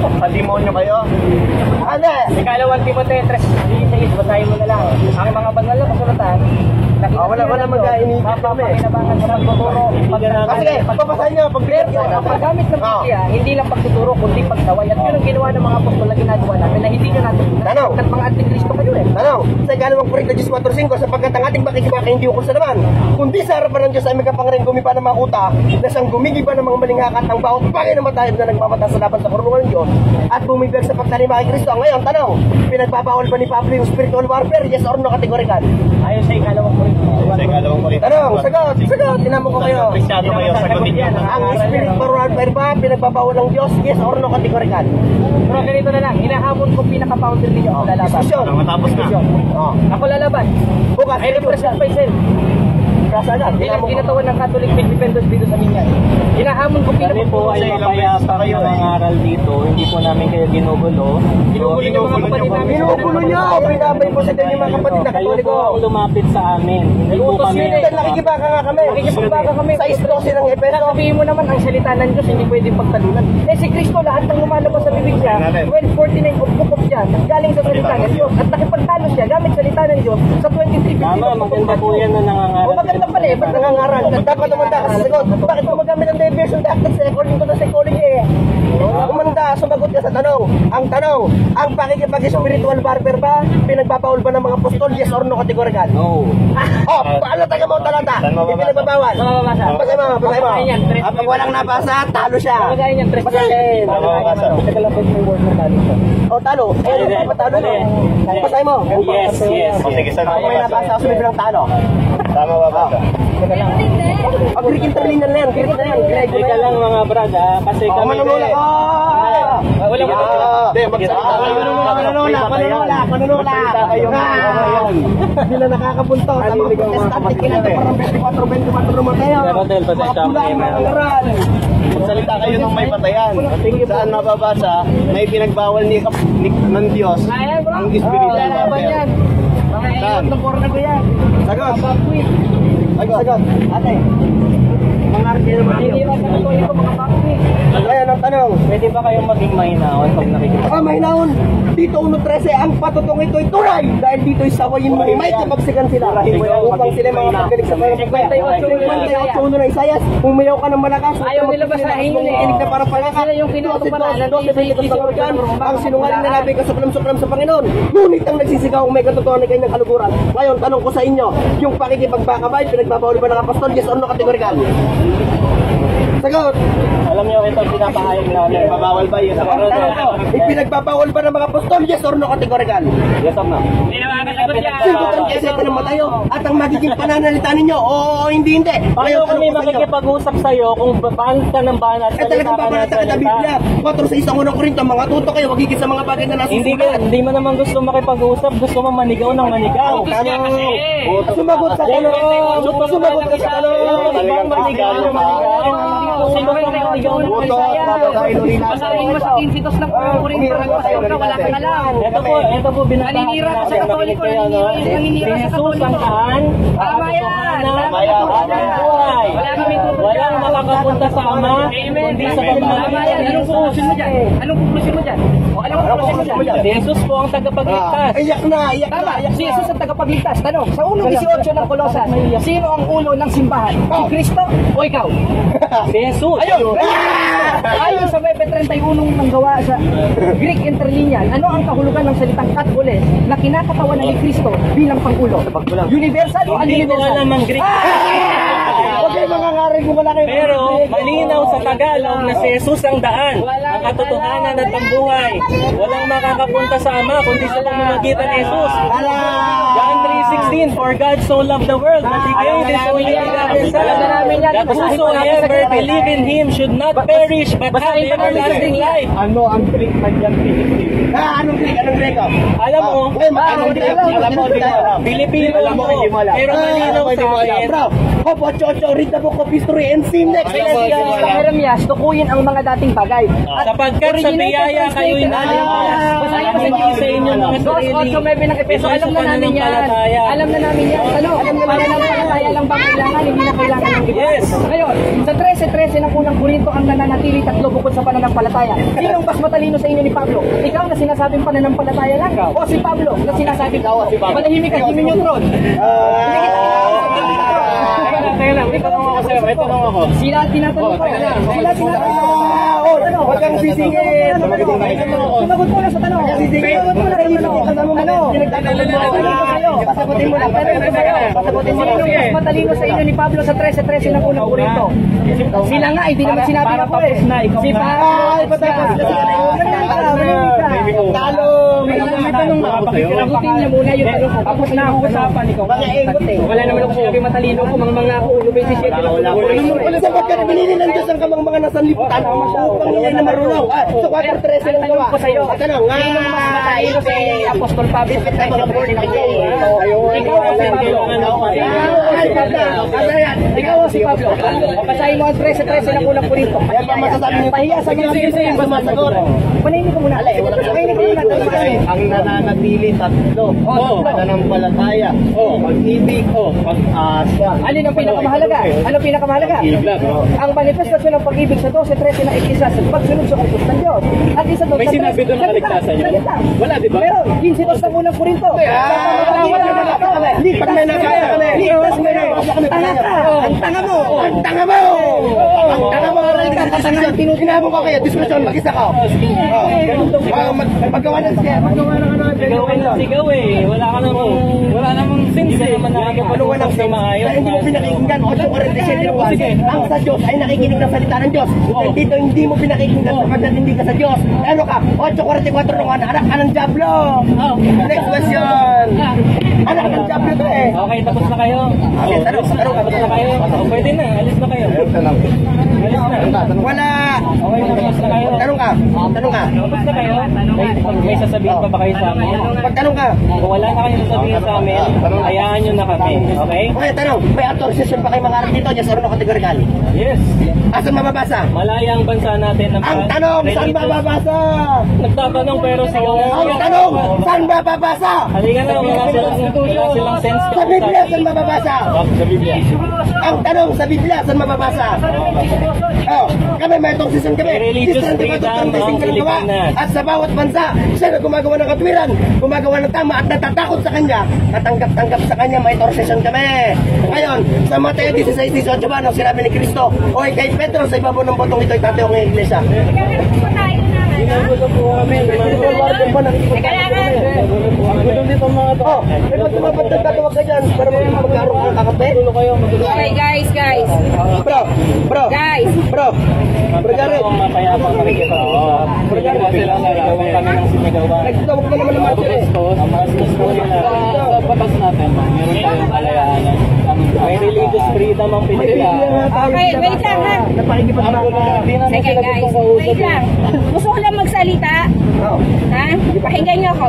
Sa demonyo kayo? Ano? Ikalawang Timoteo 3:16, basahin mo na lang. Ang mga banal na kasulatan, wala mag-ainitin kami. Mapapakinabangan sa pagtuturo. Sige, papasahin nyo, pag-break nyo. Ang paggamit ng Biblia, hindi lang pagtuturo, kundi pagtaway. At yun ang ginawa ng mga apostol na ginagawa natin na hindi nyo natin. Tanong. At mga antikristo kayo eh. Tanong, sa ikalawang Korintho 14:5, sapagkat ang ating pakikibaka hindi ukol sa naman, kundi sa harapan ng Diyos ay may kapangyarihang gumipa ng mga kuta, na siyang gumigiba ng mga maling hakat ng bawat bagay na matayog na nagmamata sa laban sa karunungan ng Diyos, at bumibig sa pagtalima kay Kristo. Ngayon, tanong, pinagbabawal ba ni Pablo yung spiritual warfare? Yes or no, kategorikal? Ayon sa ikalawang Korintho. Sa ikalawang Korintho. Tanong, sagot, tinamo ko kayo. Kristyano kayo, sagutin niyo. Ang spiritual warfare ba, pinagbabawal ng Diyos? Yes or no, kategorikal? Pero ganito na lang, hinahamon ko pinaka-founder ninyo ako lalaban. Diskusyon. Matapos na. Ako lalaban. Bukas, I represent myself. Kasa agad, Bilang ginatawan ng Catholic Independence dito sa Minyan. Hinahamon ko Kami po ay mapayapa kayo nangaral dito. Hindi po namin kayo ginugulo. Ginugulo niyo mga kapatid namin. Ginugulo niyo! Pinabay po sa yung mga kapatid na Kayo Katoliko. po ang lumapit sa amin. Hindi po kami. Nakikibaka nga kami. Nakikipagbaga kami. Sa istrosi ng Epeso. Sabihin mo naman, ang salita ng Diyos hindi pwedeng pagtalunan. Eh si Kristo, lahat ng lumalabas sa bibig niya, 12:49 of book of John, galing sa salita ng Diyos. At nakipagtalo siya gamit salita ng Diyos sa 23:50. Tama, maganda po yan na nangangaral. O maganda pala eh, ba't nangangaral? Dapat umanda ka sa sagot. Bakit mo magamit ang diversion tactics according to the psychology eh? Umanda, sumagot ka sa tanong. Ang tanong, ang pakikipag-spiritual warfare ba, pinagbabawal ba ng mga apostol? Yes or no, kategorikal? No. Paano taga mo talata? Ipinagbabawal. Mababasa. Basahin mo. Pag walang nabasa, talo siya. Basahin yan, Tres. Basahin. Tagalapos mo yung word na talo siya. O, talo. Eh, patalo no. Basahin mo. Yes, yes. O sige, saan Ako may nabasa, sumunod ng talo. Tama ba ba? Ang Greek interlinear na yan. Greek na yan. Teka lang mga brad kasi kami Manunula ko. Wala mo. Hindi, magsalita kayo. Manunula. Hindi na nakakapunto. Sa mga protestante, kinanta parang 24 naman kayo. Pero dahil pasensya mo kayo, Magsalita kayo ng may patayan. Saan mababasa na ipinagbawal ng Diyos ang spiritual warfare? Mga iyon ng corner ko yan. Sagot. Sagot. Ate. Mga arke naman Hindi yun. lang sa Katoliko, mga bakwi. Ngayon ang tanong. pwede ba kayong maging mahinaon pag nakikita? Mahinaon. Dito 1:13, ang patutong ito ay tunay. Dahil dito ay sawayin mo. May kapagsigan sila. Upang sila mga paggaling sa mga pagkaya. 58 na Isayas. Umayaw ka ng malakas. Ayaw nila basahin yun eh. Kinig na para palakas. Sila yung kinakaparalan. Ang sinungaling na nabi ka suklam-suklam sa Panginoon. Ngunit ang nagsisigaw may katotohanan ng kanyang kaluguran. Ngayon, tanong ko sa inyo, yung pakikipagbakabay, pinagbabawal ba ng apostol? Yes or no, kategorikal? Sagot! Alam niyo, ito pinapahayag namin. Pabawal ba yun? Ipinagbabawal ba ng mga apostol? Yes or no, kategorikal? Yes or no? Hindi naman kasagot yan. Sigutan kasi ito ng matayo at ang magiging pananalita ninyo, oo, hindi. Paano kami makikipag-usap sa'yo kung paano ka ng banat? Eh talagang babalata ka na Biblia. 4:6 Korinto, mga tuto kayo, wagigit sa mga bagay na nasusulat. Hindi mo naman gusto makipag-usap, gusto mo manigaw ng manigaw. Sumagot sa tanong. Sumagot ka sa tanong. Manigaw ng manigaw. Sino kayo manigaw ng manigaw? Basahin mo sa 15 ng Korinto. Wala kang alam. Ito po Naninira ka sa Katoliko. Naninira sa Katoliko. Tama yan. Buhay. Walang makakapunta sa Ama, kundi sa pamamagitan ng Anong conclusion mo dyan? Anong conclusion mo dyan? Anong conclusion mo dyan? Si Jesus po ang tagapagligtas. Iyak na. Tama, si Jesus ang tagapagligtas. Tanong, sa ulong 18 ng Kolosas, sino ang ulo ng simbahan? Si Kristo o ikaw? Si Jesus. Ayun! Ayon sa Webe 31 ng gawa sa Greek Interlinear, ano ang kahulugan ng salitang katholes na kinakatawanan ni Kristo bilang Pangulo? Universal o Hindi ko universal? alam ang Greek. Huwag kayo mangangarin kung wala kayo. Pero malinaw sa Tagalog na si Jesus ang daan, ang katotohanan at ang buhay. Walang makakapunta sa Ama kundi sa pamamagitan ni Jesus. John 3:16, for God so loved the world that He gave His only begotten Son, that whosoever believe in Him should not perish but have everlasting life. Ano ang Greek na dyan? Anong Greek? Anong Greko? Alam mo, Anong Greek? Alam mo, di mo alam. Pilipino Alam mo, ako, hindi mo alam. pero malinaw sa akin. Bro, Hopo, Chocho, read the book of history and see next. Sa Jeremias, tukuyin ang mga dating bagay. Sapagkat sa biyaya kayo'y naligtas. hindi sa inyo mga sarili. 2.8 ng Efeso, alam na namin yan. Pananampalataya. Alam na namin yan. Ano? Pananampalataya lang ba kailangan? Hindi na kailangan ng iba. Yes. Ngayon, sa 13:13 ng unang Korinto ang nananatili tatlo bukod sa pananampalataya. Sinong mas matalino sa inyo ni Pablo? Ikaw na sinasabing pananampalataya lang? O si Pablo na sinasabing manahimik ka, Jimmy Neutron? Kaya lang, may tanong ako sa'yo. May tanong ako. Sila tinatanong ko. Sila tinatanong ko. Huwag kang sisingit. Sumagot mo na sa tanong. Sumagot mo na sa tanong. Ano? Pasagutin mo lang. Pasagutin mo lang. Sino mas matalino sa inyo ni Pablo sa 13:13 ng unang Korinto? Sila nga, hindi naman sinabi ako eh. Si Pablo. Ay, patapos. Talo. May tanong na ako sa'yo. Sagutin niya muna yung tanong. Tapos na ako usapan. Mga engot eh. Wala naman ako sinabi matalino ko. Mga ako, ulo 27 lang. Sapagkat binili ng Diyos ang kamang mga nasanlibutan upang iyan na marunong. So, 4:13 ang gawa. At tanong, Sino mas matalino sa inyo ni Apostol Pablo sa 13:13 ng Ikaw o si Pablo? Ikaw o si Pablo? Basahin mo ang 13:13 ng unang Korinto. Ayan pa masasabi niyo. Pahiya sa mga Sige, sumasagot. Panayin ko muna. Panayin ko muna. Ang nananatili tatlo. Pananampalataya. Pag-ibig. Pag-asa. Alin ang pinakamahalaga? Ano ang pinakamahalaga? Ang manifestasyon ng pag-ibig sa 12:13 na ikisa sa pagsunod sa utos ng Diyos. At isa doon, May sinabi doon na kaligtasan niyo? Wala, di ba? Pero, 15 ng unang Korinto. Hindi, pag may nakaya kami. Ligtas mo na. Tanga ka. Ang tanga mo! Ang tanga mo! Ang tanga mo! Tinabo ko kayo, diskusyon, mag-isa ka. Magawa ng siya. Sigaw ka ng sigaw eh. Wala namang sense eh. Hindi naman nakakapulungan ng sa maayos. Hindi mo pinakikinggan, 8:47. Ang sa Diyos ay nakikinig ng salita ng Diyos. Dito hindi mo pinakikinggan sapagkat hindi ka sa Diyos. Ano ka? 8:44 nung anak ka ng Diablo. Next question. Anak ng Diablo to eh. Okay, tapos na kayo. Okay, tanong ka. Tapos na kayo. Pwede na, alis na kayo. Alis na. Wala. Okay, tapos na kayo. Tanong ka. Tapos na kayo. May sasabihin pa ba kayo sa amin? Pagtanong ka. Kung wala na kayo sasabihin sa amin, hayaan nyo na kami. Okay? Okay, tanong. May authorization ba kayo mangarap dito? Yes or no categorical? Yes. Asan mababasa? Malaya ang bansa natin. Ang tanong, saan bababasa? Nagtatanong pero sigaw na. Ang tanong, saan bababasa? Halika na, wala silang sense. Sa Biblia, saan mababasa? Sa Biblia. Ang tanong, sa Biblia, saan mababasa? Oh, kami may authorization kami. May religious freedom ng Pilipinas. At sa bawat bansa, siya na gumagawa ng katwiran, gumagawa ng tama at natatakot sa kanya, natanggap-tanggap sa kanya, may authorization kami. Ngayon, sa Mateo 16:18, ba, nung sinabi ni Kristo, o kay Pedro, sa ibabaw ng botong ito, itatayong ng iglesia. Ginagulo po kami. Gulo dito mga to. May magtumapad na tatawag ka dyan para magkaroon ng kakape. Okay, guys. Bro, Jared. Ang mapayapang nakikipag-usap. Sila nagawin kami ng sinigawan. Nagtawag ka naman ng mga Ang mga gusto nila. Sa batas natin, meron tayong kalayaan. May religious freedom ang Pilipinas. Okay, wait lang ha. Sige guys, wait lang. Gusto ko lang magsalita. Ha? Pakinggan niyo ako.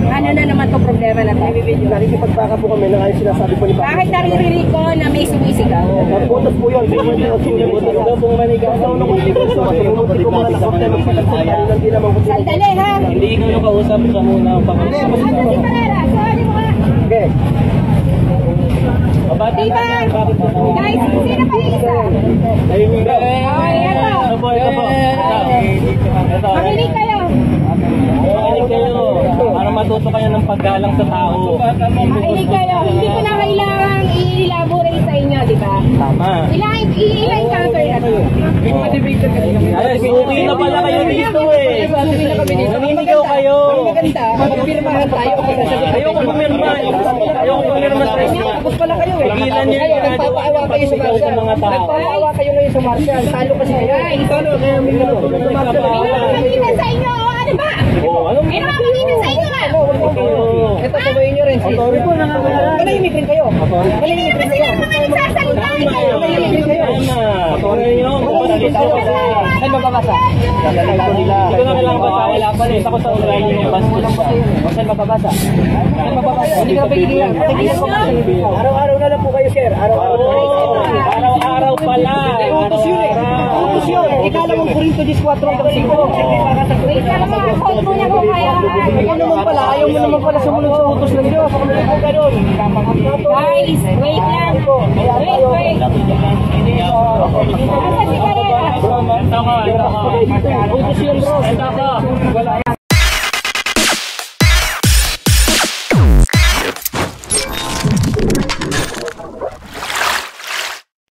Ano na naman to problema na to? Nakikipagpaka po kami ng ayos sinasabi po ni Papa. Bakit naririnig ko na may sumisigaw? Butas po yun. Butas daw pong manigaw. Sandali ha. Hindi ko nung kausap siya muna ang Panginoon. Hindi pa nara. Sorry mo ha. Okay. Mabati Diba? Guys, sino pa yung isa? Ayun ka. ito. Ito po. Ito. Makinig kayo. Makinig kayo. Para matuto kayo ng paggalang sa tao. Makinig kayo. Hindi ko na kailangan i-elaborate sa inyo, di ba? Tama. Ilang encounter na to. Ay, suki na pala kayo dito eh. Naninigaw kayo. Maganda, magpirmahan tayo. Ayoko pumirma. Ayoko pumirma sa inyo. Tapos pala kayo eh. Pigilan niyo yung ginagawa Nagpapaawa ng kayo sa pagsigaw sa Marshall. mga tao. Nagpapaawa kayo ngayon sa Marshall. Talo kasi kayo. Pinapakita sa inyo, ano ba? Pinapakita sa inyo ba? Ito, sabayin nyo rin. Malahimik rin kayo. Malahimik rin kayo. Nagsasalita rin kayo. Malahimik rin kayo. Saan mababasa? Ito na kailangan ba? Wala pa rin. Ako sa online yung bastos. Saan mababasa? Saan mababasa? Hindi ka napigilan. Araw-araw na lang po kayo, sir. Araw-araw. Araw-araw pala. Utos yun eh. Utos yun. Ikala mong Corinto 14 hanggang 5. Wait lang ma, hold muna ko kayo. Ikaw naman pala, ayaw mo naman pala sumunod sa utos ng Diyos. Guys, wait lang. Wait. Asa si Karera? Utos yun, bro.